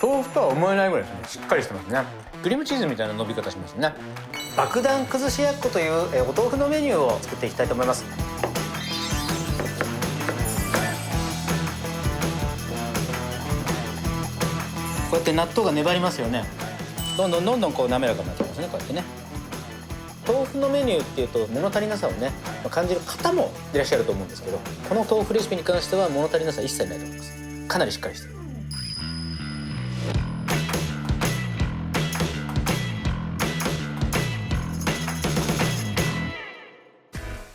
豆腐とは思えないぐらいですね。しっかりしてますね。クリームチーズみたいな伸び方しますね。爆弾崩しやっこというお豆腐のメニューを作っていきたいと思います。こうやって納豆が粘りますよね。どんどんこう滑らかになってますね。こうやってね。豆腐のメニューっていうと物足りなさをね感じる方もいらっしゃると思うんですけど、この豆腐レシピに関しては物足りなさ一切ないと思います。かなりしっかりしてる。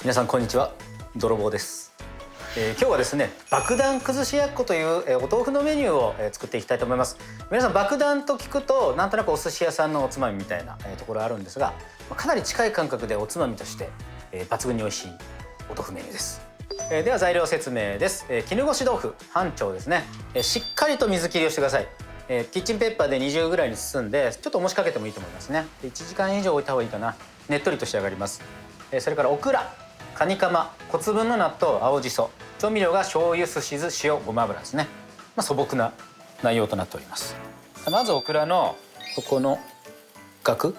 皆さんこんにちは、泥棒です。今日はですね、爆弾崩しやっこというお豆腐のメニューを作っていきたいと思います。皆さん爆弾と聞くとなんとなくお寿司屋さんのおつまみみたいなところあるんですが、かなり近い感覚でおつまみとして抜群に美味しいお豆腐メニューです。では材料説明です。絹ごし豆腐半丁ですね。しっかりと水切りをしてください。キッチンペーパーで20ぐらいに包んでちょっと重しかけてもいいと思いますね。1時間以上置いた方がいいかな。ねっとりと仕上がります。それからオクラ、カニカマ、小粒の納豆、青じそ、調味料が醤油、すし酢、塩、ごま油ですね。素朴な内容となっております。まずオクラのここのガク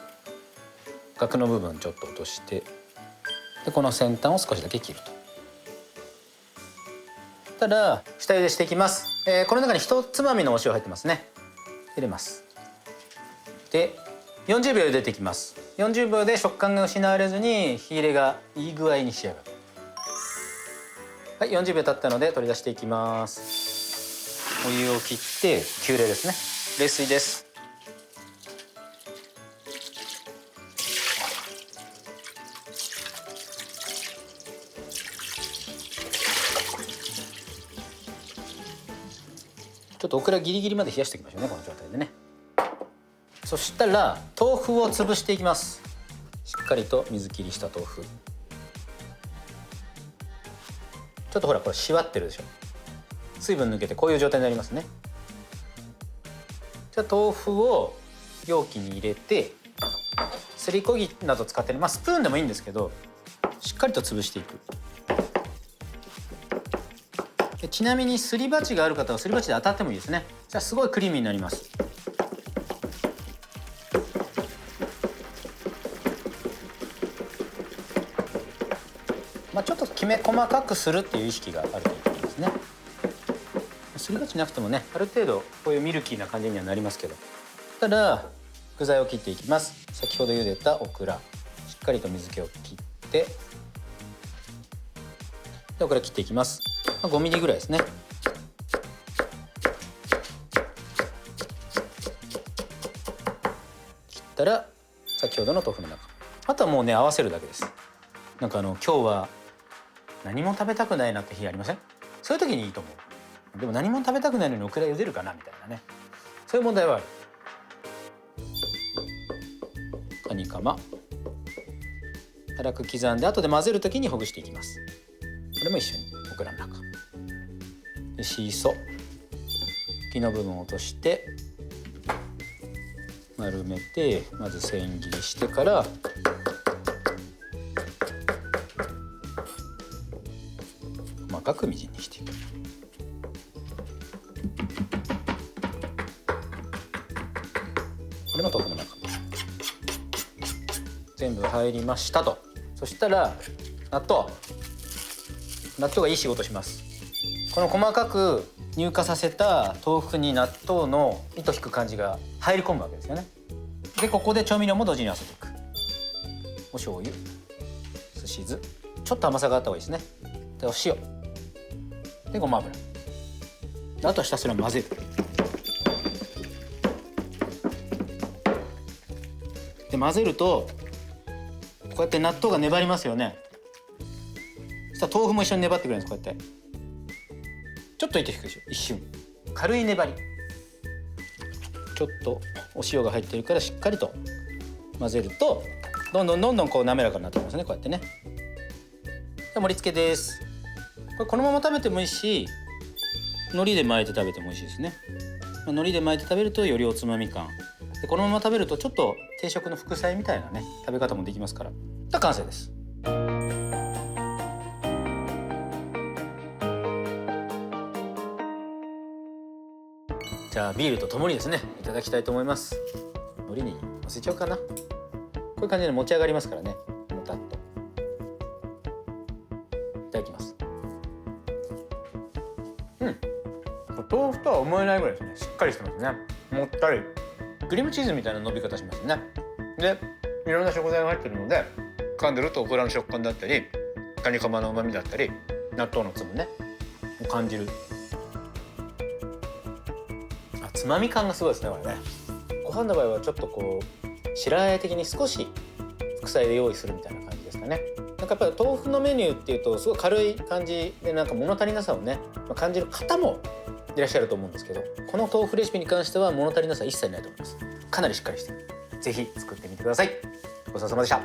の部分ちょっと落として、でこの先端を少しだけ切ると。ただ下茹でしていきます。この中に一つまみのお塩入ってますね。入れます。で40秒茹でていきます。40秒で食感が失われずに火入れがいい具合に仕上がる。はい、40秒経ったので取り出していきます。お湯を切って急冷ですね。冷水です。ちょっとオクラギリギリまで冷やしておきましょうね、この状態でね。そしたら豆腐を潰していきます。しっかりと水切りした豆腐。ちょっとほらこれしわってるでしょ。水分抜けてこういう状態になりますね。じゃあ豆腐を容器に入れて、すりこぎなど使ってね、スプーンでもいいんですけどしっかりと潰していく。ちなみにすり鉢がある方はすり鉢で当たってもいいですね。じゃあすごいクリーミーになります。ちょっときめ細かくするっていう意識があると思いますね。すり鉢なくてもね、ある程度こういうミルキーな感じにはなりますけど。ただ具材を切っていきます。先ほど茹でたオクラ、しっかりと水気を切って、でオクラ切っていきます。5ミリぐらいですね。切ったら先ほどの豆腐の中、あとはもうね合わせるだけです。なんか今日は何も食べたくないなって日ありません？そういう時にいいと思う。でも何も食べたくないのにオクラ茹でるかなみたいなね、そういう問題はある。カニカマ粗く刻んで後で混ぜる時にほぐしていきます。これも一緒にオクラの中で、シーソ茎の部分を落として丸めて、まず千切りしてから細かくみじんにしていく。これも豆腐の中全部入りましたと。そしたら納豆がいい仕事します。この細かく乳化させた豆腐に納豆の糸引く感じが入り込むわけですよね。でここで調味料も同時に合わせていく。お醤油、すし酢、ちょっと甘さがあった方がいいですね。でお塩でごま油で、あとはひたすら混ぜる。で混ぜるとこうやって納豆が粘りますよね。そしたら豆腐も一緒に粘ってくれるんです。こうやってちょっと糸引くでしょ。一瞬軽い粘り。ちょっとお塩が入ってるからしっかりと混ぜるとどんどんこう滑らかになってきますね。こうやってね。で盛り付けです。これこのまま食べてもいいし、海苔で巻いて食べても美味しいですね。海苔で巻いて食べるとよりおつまみ感で、このまま食べるとちょっと定食の副菜みたいなね食べ方もできますから。完成です。じゃあビールとともにですねいただきたいと思います。海苔に乗せちゃおうかな。こういう感じで持ち上がりますからね、もたっと。いただきます。豆腐とは思えないぐらいですね。しっかりしてますね。もったりクリームチーズみたいな伸び方しますね。でいろんな食材が入ってるので、噛んでるとオクラの食感だったりカニカマの旨味だったり納豆の粒ねを感じる。つまみ感がすごいですねこれね。ご飯の場合はちょっとこう白あえ的に少し副菜で用意するみたいな感じですかね。なんかやっぱり豆腐のメニューっていうとすごい軽い感じで、なんか物足りなさをね感じる方もいらっしゃると思うんですけど、この豆腐レシピに関しては物足りなさ一切ないと思います。かなりしっかりしてる。ぜひ作ってみてください。ごちそうさまでした。